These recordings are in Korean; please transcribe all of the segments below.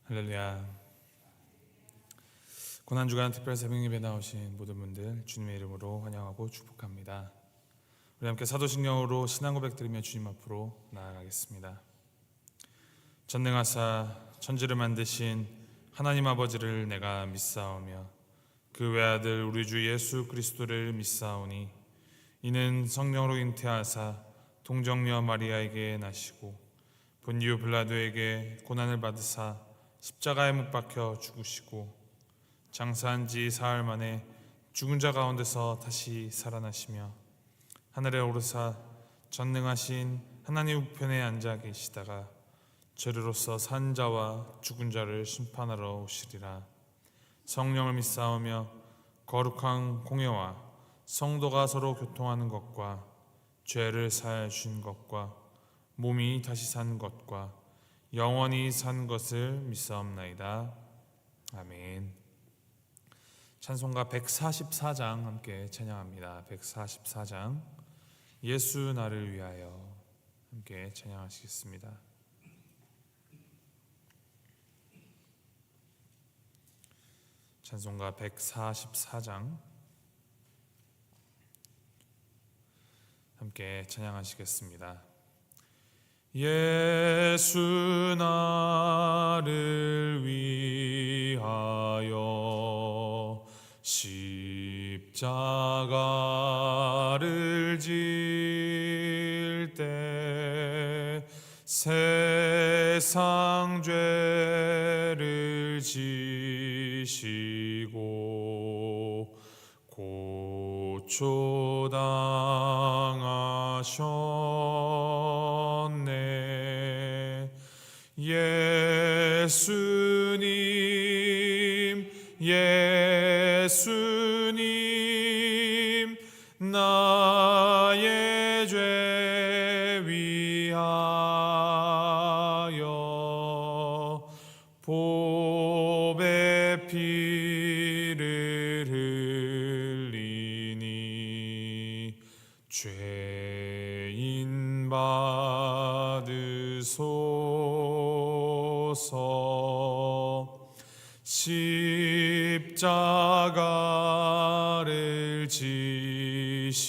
할렐루야. 고난주간 특별 새벽 예배 나오신 모든 분들 주님의 이름으로 환영하고 축복합니다. 우리 함께 사도신경으로 신앙 고백 드리며 주님 앞으로 나아가겠습니다. 전능하사 천지를 만드신 하나님 아버지를 내가 믿사오며 그 외아들 우리 주 예수 그리스도를 믿사오니 이는 성령으로 잉태하사 동정녀 마리아에게 나시고 본디오 빌라도에게 고난을 받으사 십자가에 못 박혀 죽으시고 장사한 지 사흘 만에 죽은 자 가운데서 다시 살아나시며 하늘에 오르사 전능하신 하나님 우편에 앉아 계시다가 저리로서 산 자와 죽은 자를 심판하러 오시리라. 성령을 믿사오며 거룩한 공예와 성도가 서로 교통하는 것과 죄를 사하여 주신 것과 몸이 다시 산 것과 영원히 산 것을 믿사옵나이다. 아멘. 찬송가 144장 함께 찬양합니다. 144장 예수 나를 위하여 함께 찬양하시겠습니다. 찬송가 144장 함께 찬양하시겠습니다. 예수 나를 위하여 십자가를 질 때 세상 죄를 지시고 고초당하셨네. 예수님 예수님 나의 죄 위하여 보배 피를 흘리니 죄인 받으소서. 십자가를 지심은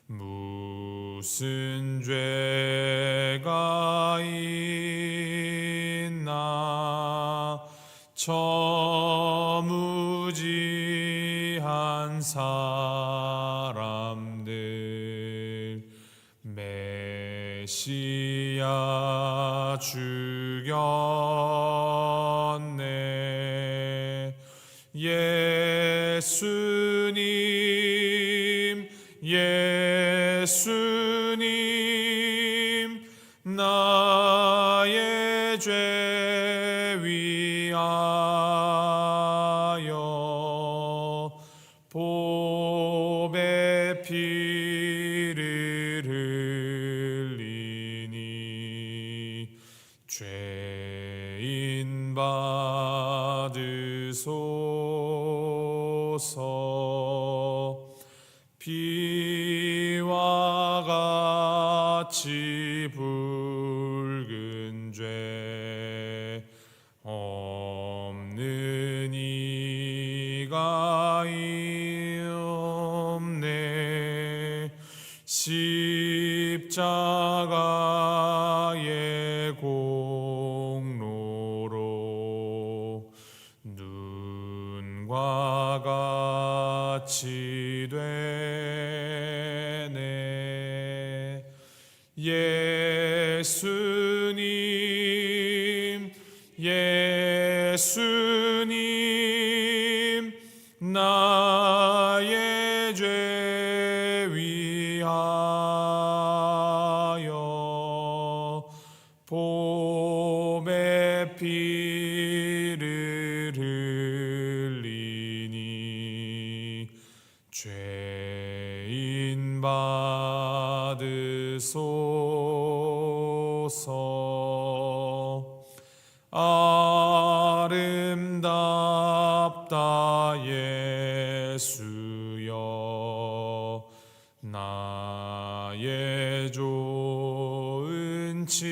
무슨 죄가 있나. 저무지한 사람들 메시아 죽였네. 예수님 예수님 나의 죄 위하여 보배 피를 흘리니 죄인 받으소서. 피와 같이 붉은 죄 없는 이가 없네. 십자가의 공로로 눈과 같이 되네. 예수님 예수님 나의 죄 위하여 보배 피를 흘리니 죄인 받으소서. 아름답다 예수여 나의 좋은 친구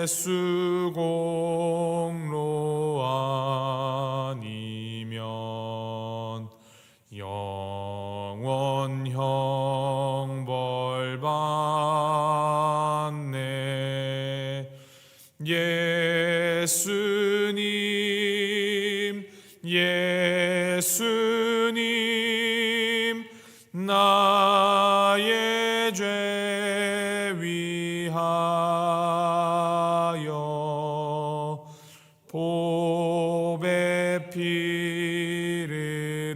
예수 공로 아니면 영원 형벌 받네. 예수님 예수님 나의 죄 위하여 보배 피를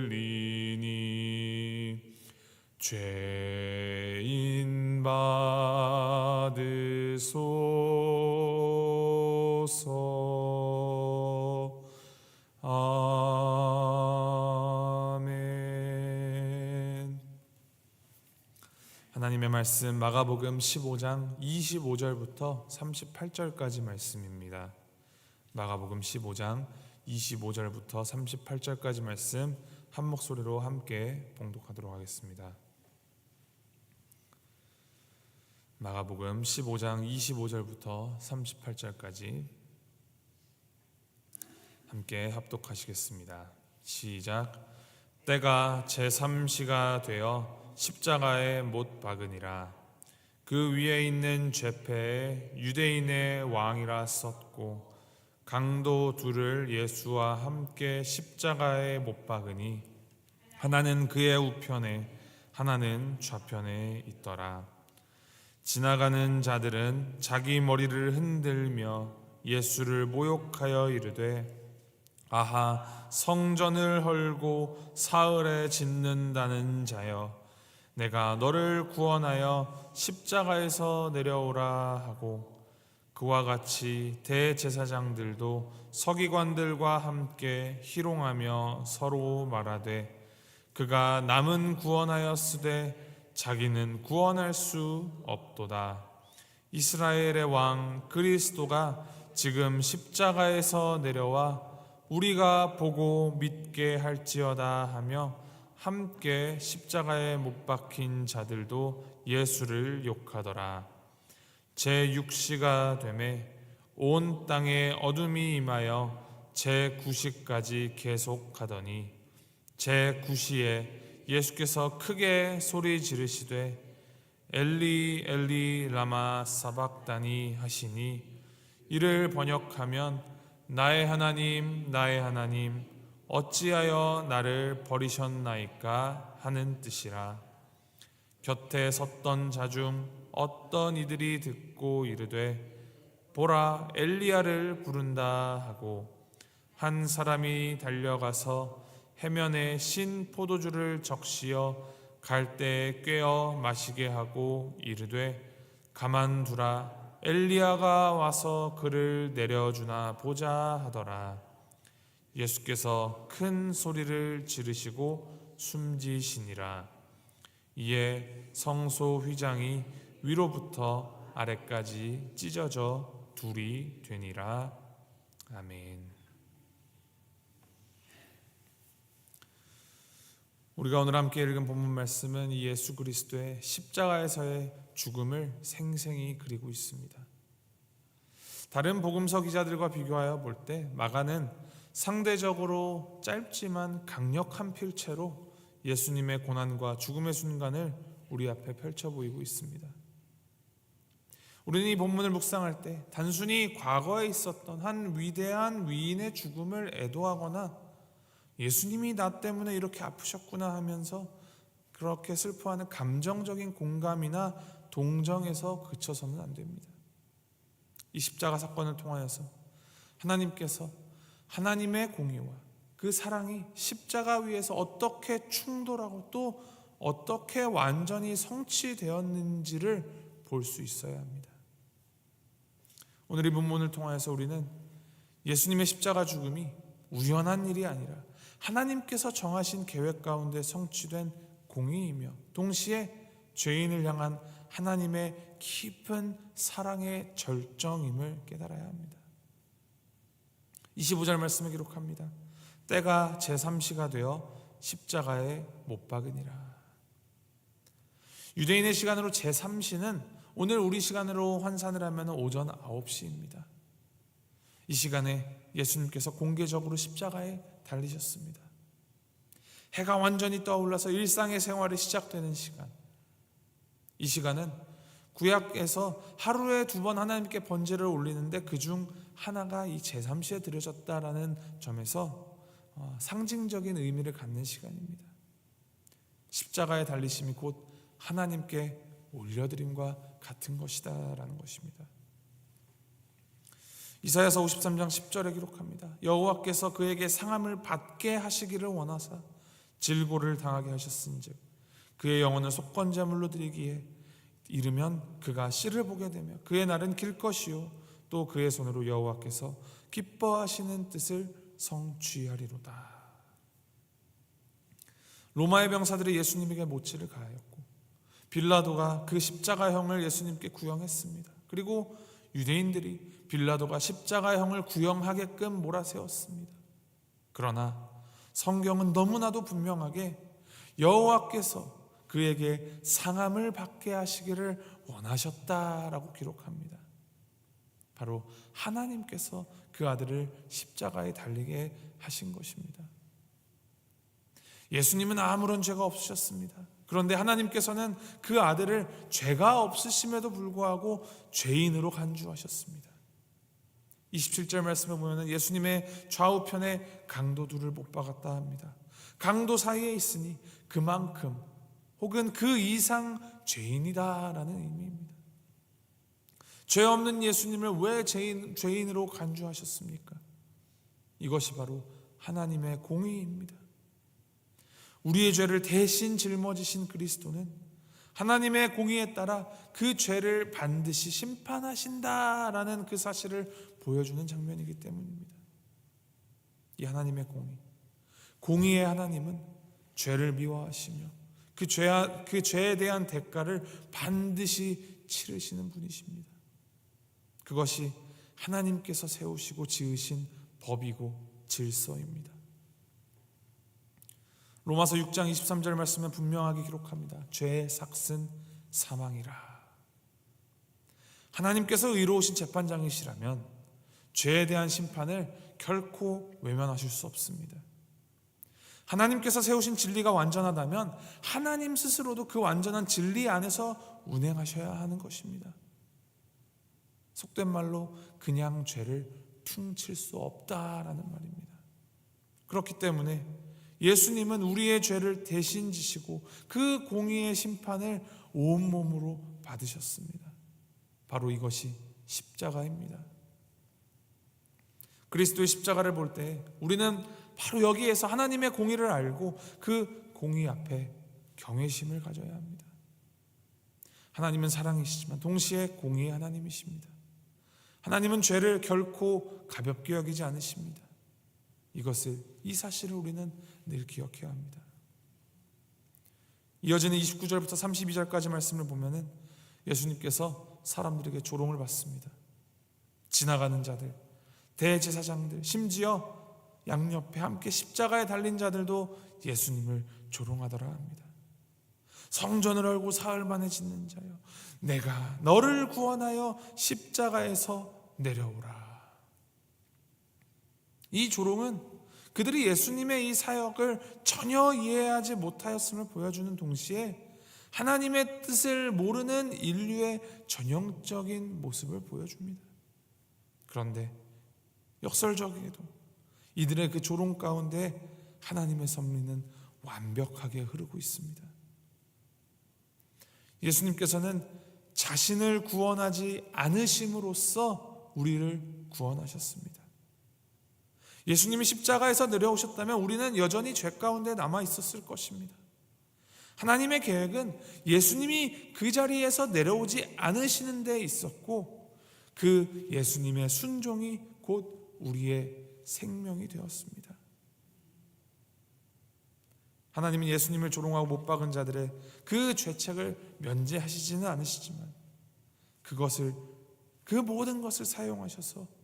흘리니 죄인 받으소서. 아멘. 하나님의 말씀 마가복음 15장 25절부터 38절까지 말씀입니다. 마가복음 15장 25절부터 38절까지 말씀 한 목소리로 함께 봉독하도록 하겠습니다. 마가복음 15장 25절부터 38절까지 함께 합독하시겠습니다. 시작. 때가 제3시가 되어 십자가에 못 박으니라. 그 위에 있는 죄패에 유대인의 왕이라 썼고 강도 둘을 예수와 함께 십자가에 못 박으니 하나는 그의 우편에 하나는 좌편에 있더라. 지나가는 자들은 자기 머리를 흔들며 예수를 모욕하여 이르되 아하, 성전을 헐고 사흘에 짓는다는 자여, 내가 너를 구원하여 십자가에서 내려오라 하고 그와 같이 대제사장들도 서기관들과 함께 희롱하며 서로 말하되 그가 남은 구원하였으되 자기는 구원할 수 없도다. 이스라엘의 왕 그리스도가 지금 십자가에서 내려와 우리가 보고 믿게 할지어다 하며 함께 십자가에 못 박힌 자들도 예수를 욕하더라. 제6시가 되매 온 땅에 어둠이 임하여 제9시까지 계속하더니 제9시에 예수께서 크게 소리 지르시되 엘리 엘리 라마 사박다니 하시니 이를 번역하면 나의 하나님 어찌하여 나를 버리셨나이까 하는 뜻이라. 곁에 섰던 자 중 어떤 이들이 듣고 이르되 보라 엘리야를 부른다 하고 한 사람이 달려가서 해면에 신 포도주를 적시어 갈대에 꿰어 마시게 하고 이르되 가만두라 엘리야가 와서 그를 내려주나 보자 하더라. 예수께서 큰 소리를 지르시고 숨지시니라. 이에 성소 휘장이 위로부터 아래까지 찢어져 둘이 되니라. 아멘. 우리가 오늘 함께 읽은 본문 말씀은 예수 그리스도의 십자가에서의 죽음을 생생히 그리고 있습니다. 다른 복음서 기자들과 비교하여 볼 때 마가는 상대적으로 짧지만 강력한 필체로 예수님의 고난과 죽음의 순간을 우리 앞에 펼쳐 보이고 있습니다. 우리는 이 본문을 묵상할 때 단순히 과거에 있었던 한 위대한 위인의 죽음을 애도하거나 예수님이 나 때문에 이렇게 아프셨구나 하면서 그렇게 슬퍼하는 감정적인 공감이나 동정에서 그쳐서는 안 됩니다. 이 십자가 사건을 통하여서 하나님께서 하나님의 공의와 그 사랑이 십자가 위에서 어떻게 충돌하고 또 어떻게 완전히 성취되었는지를 볼 수 있어야 합니다. 오늘 이 본문을 통하여서 우리는 예수님의 십자가 죽음이 우연한 일이 아니라 하나님께서 정하신 계획 가운데 성취된 공의이며 동시에 죄인을 향한 하나님의 깊은 사랑의 절정임을 깨달아야 합니다. 25절 말씀을 기록합니다. 때가 제3시가 되어 십자가에 못 박으니라. 유대인의 시간으로 제3시는 오늘 우리 시간으로 환산을 하면 오전 9시입니다. 이 시간에 예수님께서 공개적으로 십자가에 달리셨습니다. 해가 완전히 떠올라서 일상의 생활이 시작되는 시간. 이 시간은 구약에서 하루에 2번 하나님께 번제를 올리는데 그중 하나가 이 제3시에 드려졌다라는 점에서 상징적인 의미를 갖는 시간입니다. 십자가에 달리심이 곧 하나님께 올려드림과 같은 것이다라는 것입니다. 이사야서 53장 10절에 기록합니다. 여호와께서 그에게 상함을 받게 하시기를 원하사 질고를 당하게 하셨은즉 그의 영혼을 속건제물로 드리기에 이르면 그가 씨를 보게 되며 그의 날은 길 것이요 또 그의 손으로 여호와께서 기뻐하시는 뜻을 성취하리로다. 로마의 병사들이 예수님에게 모치를 가하였고 빌라도가 그 십자가형을 예수님께 구형했습니다. 그리고 유대인들이 빌라도가 십자가형을 구형하게끔 몰아세웠습니다. 그러나 성경은 너무나도 분명하게 여호와께서 그에게 상함을 받게 하시기를 원하셨다라고 기록합니다. 바로 하나님께서 그 아들을 십자가에 달리게 하신 것입니다. 예수님은 아무런 죄가 없으셨습니다. 그런데 하나님께서는 그 아들을 죄가 없으심에도 불구하고 죄인으로 간주하셨습니다. 27절 말씀에 보면 예수님의 좌우편에 강도 둘을 못 박았다 합니다. 강도 사이에 있으니 그만큼 혹은 그 이상 죄인이다라는 의미입니다. 죄 없는 예수님을 왜 죄인으로 간주하셨습니까? 이것이 바로 하나님의 공의입니다. 우리의 죄를 대신 짊어지신 그리스도는 하나님의 공의에 따라 그 죄를 반드시 심판하신다라는 그 사실을 보여주는 장면이기 때문입니다. 이 하나님의 공의의 하나님은 죄를 미워하시며 그 죄에 대한 대가를 반드시 치르시는 분이십니다. 그것이 하나님께서 세우시고 지으신 법이고 질서입니다. 로마서 6장 23절 말씀에 분명하게 기록합니다. 죄의 삭은 사망이라. 하나님께서 의로우신 재판장이시라면 죄에 대한 심판을 결코 외면하실 수 없습니다. 하나님께서 세우신 진리가 완전하다면 하나님 스스로도 그 완전한 진리 안에서 운행하셔야 하는 것입니다. 속된 말로 그냥 죄를 퉁칠 수 없다라는 말입니다. 그렇기 때문에 예수님은 우리의 죄를 대신 지시고 그 공의의 심판을 온몸으로 받으셨습니다. 바로 이것이 십자가입니다. 그리스도의 십자가를 볼 때 우리는 바로 여기에서 하나님의 공의를 알고 그 공의 앞에 경외심을 가져야 합니다. 하나님은 사랑이시지만 동시에 공의의 하나님이십니다. 하나님은 죄를 결코 가볍게 여기지 않으십니다. 이 사실을 우리는 늘 기억해야 합니다. 이어지는 29절부터 32절까지 말씀을 보면은 예수님께서 사람들에게 조롱을 받습니다. 지나가는 자들, 대제사장들, 심지어 양옆에 함께 십자가에 달린 자들도 예수님을 조롱하더라 합니다. 성전을 얼고 사흘 만에 짓는 자여, 내가 너를 구원하여 십자가에서 내려오라. 이 조롱은 그들이 예수님의 이 사역을 전혀 이해하지 못하였음을 보여주는 동시에 하나님의 뜻을 모르는 인류의 전형적인 모습을 보여줍니다. 그런데 역설적이게도 이들의 그 조롱 가운데 하나님의 섭리는 완벽하게 흐르고 있습니다. 예수님께서는 자신을 구원하지 않으심으로써 우리를 구원하셨습니다. 예수님이 십자가에서 내려오셨다면 우리는 여전히 죄 가운데 남아 있었을 것입니다. 하나님의 계획은 예수님이 그 자리에서 내려오지 않으시는 데 있었고 그 예수님의 순종이 곧 우리의 생명이 되었습니다. 하나님은 예수님을 조롱하고 못 박은 자들의 그 죄책을 면제하시지는 않으시지만 그 모든 것을 사용하셔서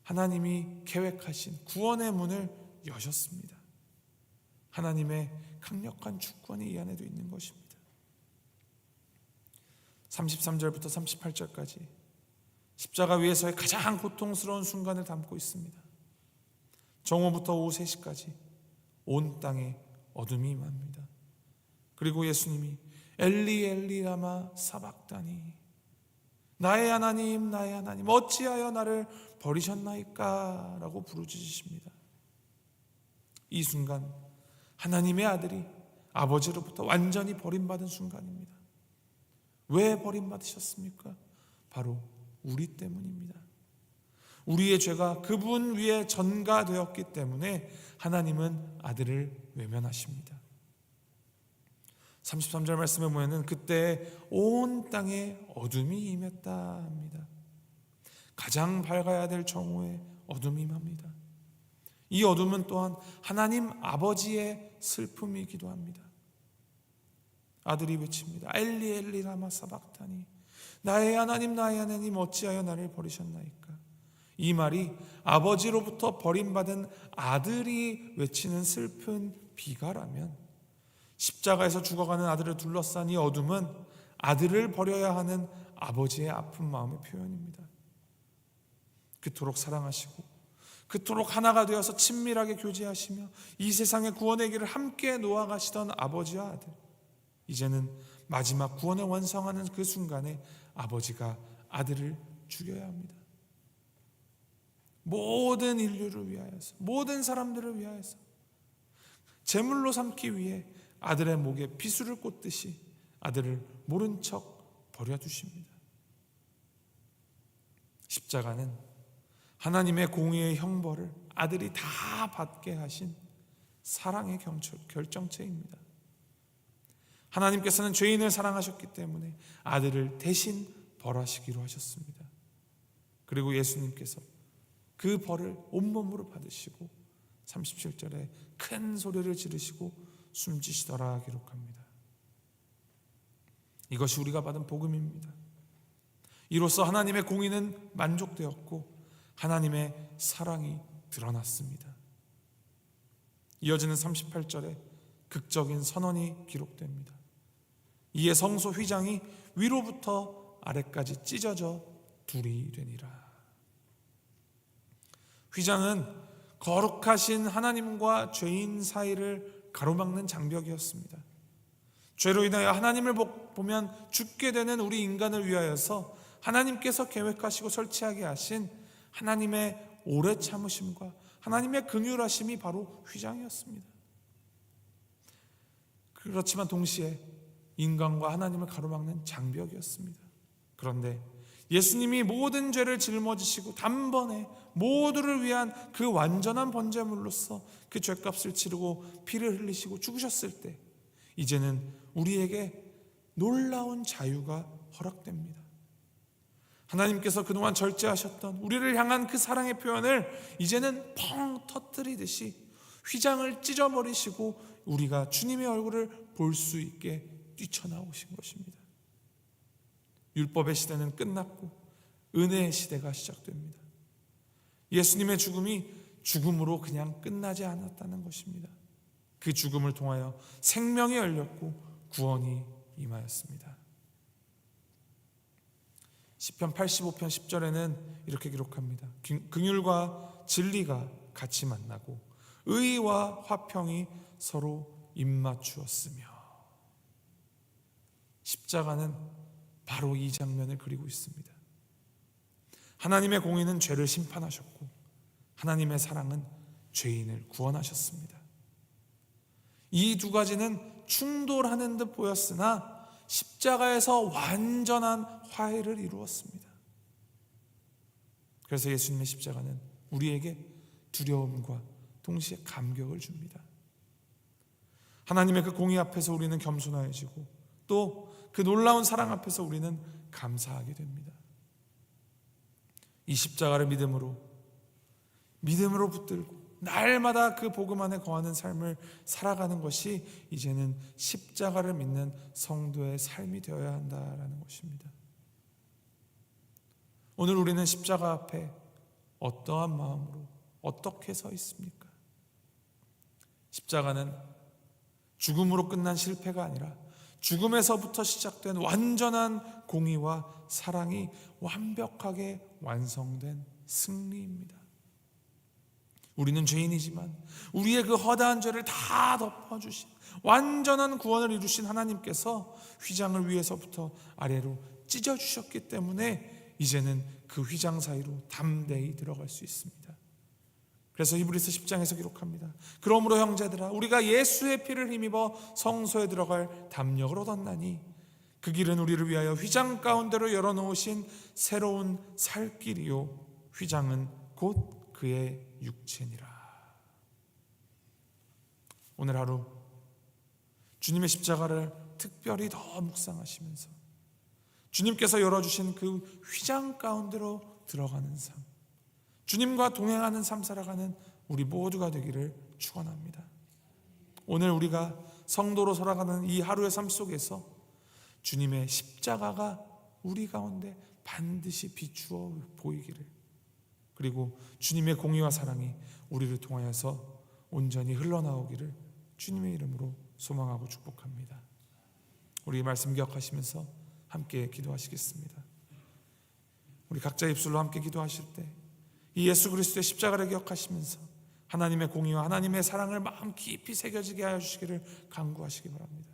하나님이 계획하신 구원의 문을 여셨습니다. 하나님의 강력한 주권이 이 안에도 있는 것입니다. 33절부터 38절까지 십자가 위에서의 가장 고통스러운 순간을 담고 있습니다. 정오부터 오후 3시까지 온 땅에 어둠이 임합니다. 그리고 예수님이 엘리 엘리 라마 사박다니, 나의 하나님 나의 하나님 어찌하여 나를 버리셨나이까 라고 부르짖으십니다. 이 순간 하나님의 아들이 아버지로부터 완전히 버림받은 순간입니다. 왜 버림받으셨습니까? 바로 우리 때문입니다. 우리의 죄가 그분 위에 전가되었기 때문에 하나님은 아들을 외면하십니다. 33절 말씀에 보면은 그때 온 땅에 어둠이 임했다 합니다. 가장 밝아야 될 정오에 어둠이 임합니다. 이 어둠은 또한 하나님 아버지의 슬픔이기도 합니다. 아들이 외칩니다. 엘리 엘리 라마 사박다니, 나의 하나님 나의 하나님 어찌하여 나를 버리셨나이까. 이 말이 아버지로부터 버림받은 아들이 외치는 슬픈 비가라면, 십자가에서 죽어가는 아들을 둘러싼 이 어둠은 아들을 버려야 하는 아버지의 아픈 마음의 표현입니다. 그토록 사랑하시고 그토록 하나가 되어서 친밀하게 교제하시며 이 세상의 구원의 길을 함께 놓아가시던 아버지와 아들, 이제는 마지막 구원을 완성하는 그 순간에 아버지가 아들을 죽여야 합니다. 모든 인류를 위하여서, 모든 사람들을 위하여서 제물로 삼기 위해 아들의 목에 비수를 꽂듯이 아들을 모른 척 버려두십니다. 십자가는 하나님의 공의의 형벌을 아들이 다 받게 하신 사랑의 결정체입니다. 하나님께서는 죄인을 사랑하셨기 때문에 아들을 대신 벌하시기로 하셨습니다. 그리고 예수님께서 그 벌을 온몸으로 받으시고 37절에 큰 소리를 지르시고 숨지시더라 기록합니다. 이것이 우리가 받은 복음입니다. 이로써 하나님의 공의는 만족되었고 하나님의 사랑이 드러났습니다. 이어지는 38절에 극적인 선언이 기록됩니다. 이에 성소 휘장이 위로부터 아래까지 찢어져 둘이 되니라. 휘장은 거룩하신 하나님과 죄인 사이를 가로막는 장벽이었습니다. 죄로 인하여 하나님을 보면 죽게 되는 우리 인간을 위하여서 하나님께서 계획하시고 설치하게 하신 하나님의 오래 참으심과 하나님의 긍휼하심이 바로 휘장이었습니다. 그렇지만 동시에 인간과 하나님을 가로막는 장벽이었습니다. 그런데 예수님이 모든 죄를 짊어지시고 단번에 모두를 위한 그 완전한 번제물로서 그 죄값을 치르고 피를 흘리시고 죽으셨을 때 이제는 우리에게 놀라운 자유가 허락됩니다. 하나님께서 그동안 절제하셨던 우리를 향한 그 사랑의 표현을 이제는 펑 터뜨리듯이 휘장을 찢어버리시고 우리가 주님의 얼굴을 볼 수 있게 뛰쳐나오신 것입니다. 율법의 시대는 끝났고 은혜의 시대가 시작됩니다. 예수님의 죽음이 죽음으로 그냥 끝나지 않았다는 것입니다. 그 죽음을 통하여 생명이 열렸고 구원이 임하였습니다. 시편 85편 10절에는 이렇게 기록합니다. 긍휼과 진리가 같이 만나고 의와 화평이 서로 입맞추었으며. 십자가는 바로 이 장면을 그리고 있습니다. 하나님의 공의는 죄를 심판하셨고 하나님의 사랑은 죄인을 구원하셨습니다. 이 두 가지는 충돌하는 듯 보였으나 십자가에서 완전한 화해를 이루었습니다. 그래서 예수님의 십자가는 우리에게 두려움과 동시에 감격을 줍니다. 하나님의 그 공의 앞에서 우리는 겸손해지고 또 그 놀라운 사랑 앞에서 우리는 감사하게 됩니다. 이 십자가를 믿음으로 붙들고 날마다 그 복음 안에 거하는 삶을 살아가는 것이 이제는 십자가를 믿는 성도의 삶이 되어야 한다라는 것입니다. 오늘 우리는 십자가 앞에 어떠한 마음으로 어떻게 서 있습니까? 십자가는 죽음으로 끝난 실패가 아니라 죽음에서부터 시작된 완전한 공의와 사랑이 완벽하게 완성된 승리입니다. 우리는 죄인이지만 우리의 그 허다한 죄를 다 덮어주신 완전한 구원을 이루신 하나님께서 휘장을 위에서부터 아래로 찢어주셨기 때문에 이제는 그 휘장 사이로 담대히 들어갈 수 있습니다. 그래서 히브리서 10장에서 기록합니다. 그러므로 형제들아, 우리가 예수의 피를 힘입어 성소에 들어갈 담력을 얻었나니 그 길은 우리를 위하여 휘장 가운데로 열어놓으신 새로운 살 길이요 휘장은 곧 그의 육체니라. 오늘 하루 주님의 십자가를 특별히 더 묵상하시면서 주님께서 열어주신 그 휘장 가운데로 들어가는 삶, 주님과 동행하는 삶 살아가는 우리 모두가 되기를 축원합니다. 오늘 우리가 성도로 살아가는 이 하루의 삶 속에서 주님의 십자가가 우리 가운데 반드시 비추어 보이기를, 그리고 주님의 공의와 사랑이 우리를 통하여서 온전히 흘러나오기를 주님의 이름으로 소망하고 축복합니다. 우리 말씀 기억하시면서 함께 기도하시겠습니다. 우리 각자 입술로 함께 기도하실 때 이 예수 그리스도의 십자가를 기억하시면서 하나님의 공의와 하나님의 사랑을 마음 깊이 새겨지게 하여 주시기를 간구하시기 바랍니다.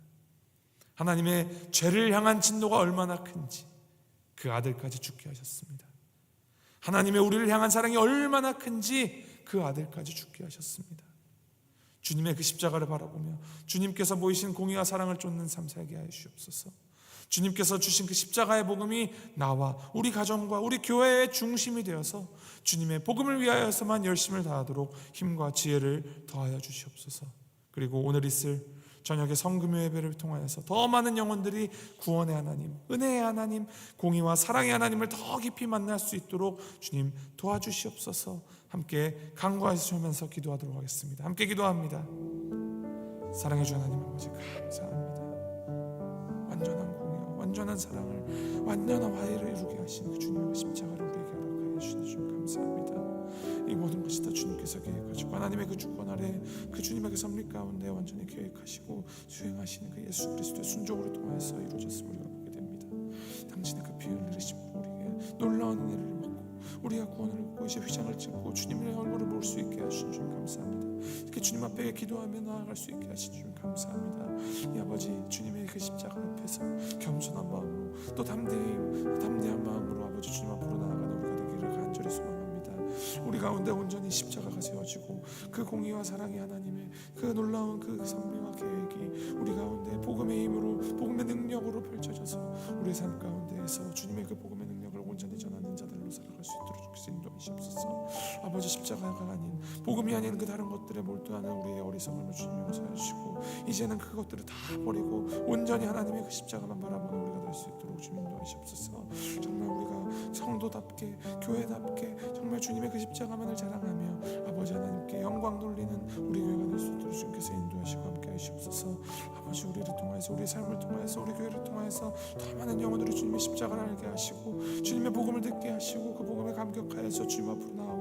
하나님의 죄를 향한 진노가 얼마나 큰지 그 아들까지 죽게 하셨습니다. 하나님의 우리를 향한 사랑이 얼마나 큰지 그 아들까지 죽게 하셨습니다. 주님의 그 십자가를 바라보며 주님께서 보이신 공의와 사랑을 쫓는 삶 살게 하여 주시옵소서. 주님께서 주신 그 십자가의 복음이 나와 우리 가정과 우리 교회의 중심이 되어서 주님의 복음을 위하여서만 열심을 다하도록 힘과 지혜를 더하여 주시옵소서. 그리고 오늘 있을 저녁에 성금요 예배를 통하여서 더 많은 영혼들이 구원의 하나님, 은혜의 하나님, 공의와 사랑의 하나님을 더 깊이 만날 수 있도록 주님 도와주시옵소서. 함께 간구하시면서 기도하도록 하겠습니다. 함께 기도합니다. 사랑해 주신 하나님 아버지 감사합니다. 완전한 공의와 완전한 사랑을, 완전한 화해를 이루게 하신 그 주님의 십자가를 우리에게 허락하여 주시니 주님 감사합니다. 이 모든 것이 다 주님께서 계획하시고 하나님의 그 주권 아래 그 주님의 그 섭리 가운데 완전히 계획하시고 수행하시는 그 예수 그리스도의 순종으로 통하여서 이루어졌음을 우리가 보게 됩니다. 당신의 그 피 흘리심으로 우리에게 놀라운 은혜를 받고 우리가 구원을 얻고 이제 휘장을 찍고 주님의 얼굴을 볼 수 있게 하신 주님 감사합니다. 이렇게 주님 앞에 기도하며 나아갈 수 있게 하신 주님 감사합니다. 이 아버지 주님의 그 십자가 앞에서 겸손한 마음으로 또 담대한 마음으로 아버지 주님 앞으로 나아가는 우리가 되기를 간절히 소망합니다. 우리 가운데 온전히 십자가가 세워지고 그 공의와 사랑의 하나님의 그 놀라운 그 섭리와 계획이 우리 가운데 복음의 힘으로 복음의 능력으로 펼쳐져서 우리의 삶 가운데에서 주님의 그 복음의 능력을 온전히 전하는 자들로 살아갈 수 있도록 주께서 인도하시옵소서. 아버지 십자가가 아닌 복음이 아닌 그 다른 것들에 몰두하는 우리의 어리석음을 주님 용서해 주시고 이제는 그것들을 다 버리고 온전히 하나님의 그 십자가만 바라보는 우리가 될 수 있도록 주님 인도하시옵소서. 정말 우리가 성도답게 교회답게 정말 주님의 그 십자가만을 자랑하며 아버지 하나님께 영광 돌리는 우리 교회가 될 수 있도록 주님께서 인도하시고 함께 하시옵소서. 아버지 우리를 통하여서 우리의 삶을 통하여서 우리 교회를 통하여서 더 많은 영혼들이 주님의 십자가를 알게 하시고 주님의 복음을 듣게 하시고 그 복음에 감격하여서 주님 앞으로 나와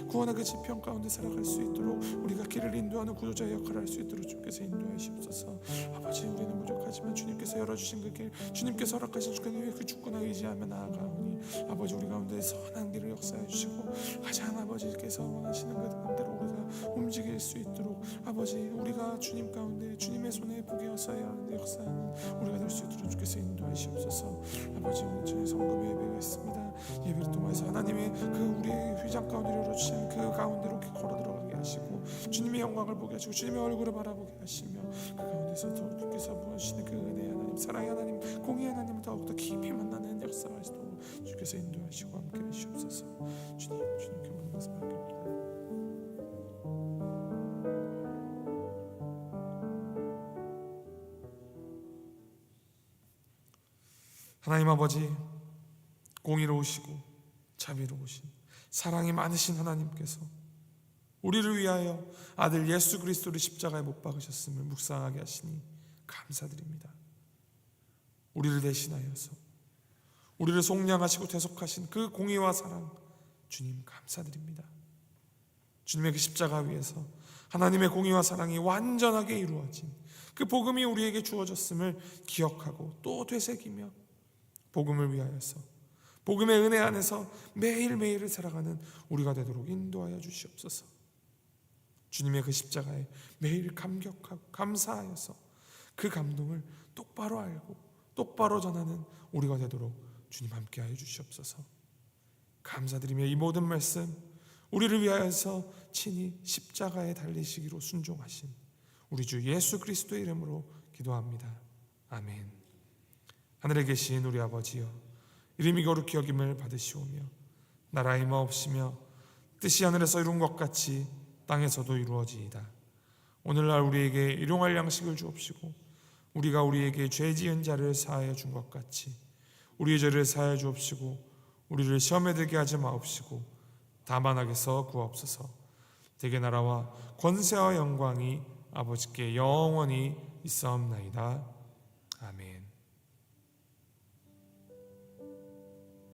구원의 그 지평 가운데 살아갈 수 있도록 우리가 길을 인도하는 구조자의 역할을 할 수 있도록 주께서 인도하시옵소서. 아버지 우리는 부족하지만 주님께서 열어주신 그 길, 주님께서 허락하신 그 주권에 의지하며 나아가오니 아버지 우리 가운데 선한 길을 역사해 주시고 가장 아버지께서 원하시는 그 가운데로 우리가 움직일 수 있도록 아버지 우리가 주님 가운데 주님의 손에 부여서야 하는데 역사하는 우리가 될 수 있도록 주께서 인도하시옵소서. 아버지 오늘 저희 성금 예배가 있습니다. 예배를 통해서 하나님의 그 우리의 휘장 가운데 열어주신 그 가운데로 걸어 들어가게 하시고 주님의 영광을 보게 하시고 주님의 얼굴을 바라보게 하시며 그 가운데서 주께서 부어주시는 그 은혜의 하나님, 사랑의 하나님, 공의의 하나님을 더욱더 깊이 만나는 역사가 있도록 주께서 인도하시고 함께 하시옵소서. 주님께 모든 것을 맡깁니다. 하나님 아버지 공의로우시고 자비로우신 사랑이 많으신 하나님께서 우리를 위하여 아들 예수 그리스도를 십자가에 못 박으셨음을 묵상하게 하시니 감사드립니다. 우리를 대신하여서 우리를 속량하시고 대속하신 그 공의와 사랑 주님 감사드립니다. 주님의 그 십자가 위에서 하나님의 공의와 사랑이 완전하게 이루어진 그 복음이 우리에게 주어졌음을 기억하고 또 되새기며 복음을 위하여서 복음의 은혜 안에서 매일매일을 살아가는 우리가 되도록 인도하여 주시옵소서. 주님의 그 십자가에 매일 감격하고 감사하여서 그 감동을 똑바로 알고 똑바로 전하는 우리가 되도록 주님 함께하여 주시옵소서. 감사드리며 이 모든 말씀 우리를 위하여서 친히 십자가에 달리시기로 순종하신 우리 주 예수 그리스도의 이름으로 기도합니다. 아멘. 하늘에 계신 우리 아버지여, 이름이 거룩히 여김을 받으시오며 나라의 임하옵시며 뜻이 하늘에서 이룬 것 같이 땅에서도 이루어지이다. 오늘날 우리에게 일용할 양식을 주옵시고 우리가 우리에게 죄 지은 자를 사하여 준 것 같이 우리의 죄를 사하여 주옵시고 우리를 시험에 들게 하지 마옵시고 다만 악에서 구하옵소서. 대개 나라와 권세와 영광이 아버지께 영원히 있사옵나이다. 아멘.